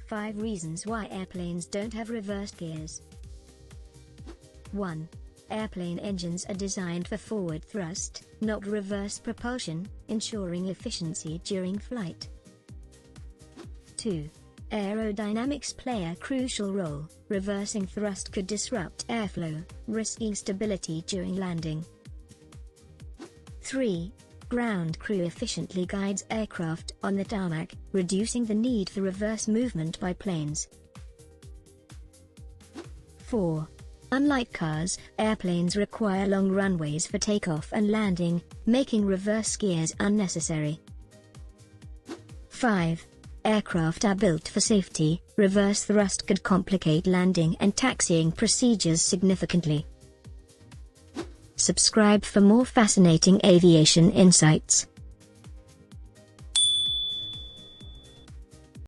5 reasons why airplanes don't have reverse gears. 1. Airplane engines are designed for forward thrust, not reverse propulsion, ensuring efficiency during flight. 2. Aerodynamics play a crucial role. Reversing thrust could disrupt airflow, risking stability during landing. 3. Ground crew efficiently guides aircraft on the tarmac, reducing the need for reverse movement by planes. 4. Unlike cars, airplanes require long runways for takeoff and landing, making reverse gears unnecessary. 5. Aircraft are built for safety. Reverse thrust could complicate landing and taxiing procedures significantly. Subscribe for more fascinating aviation insights.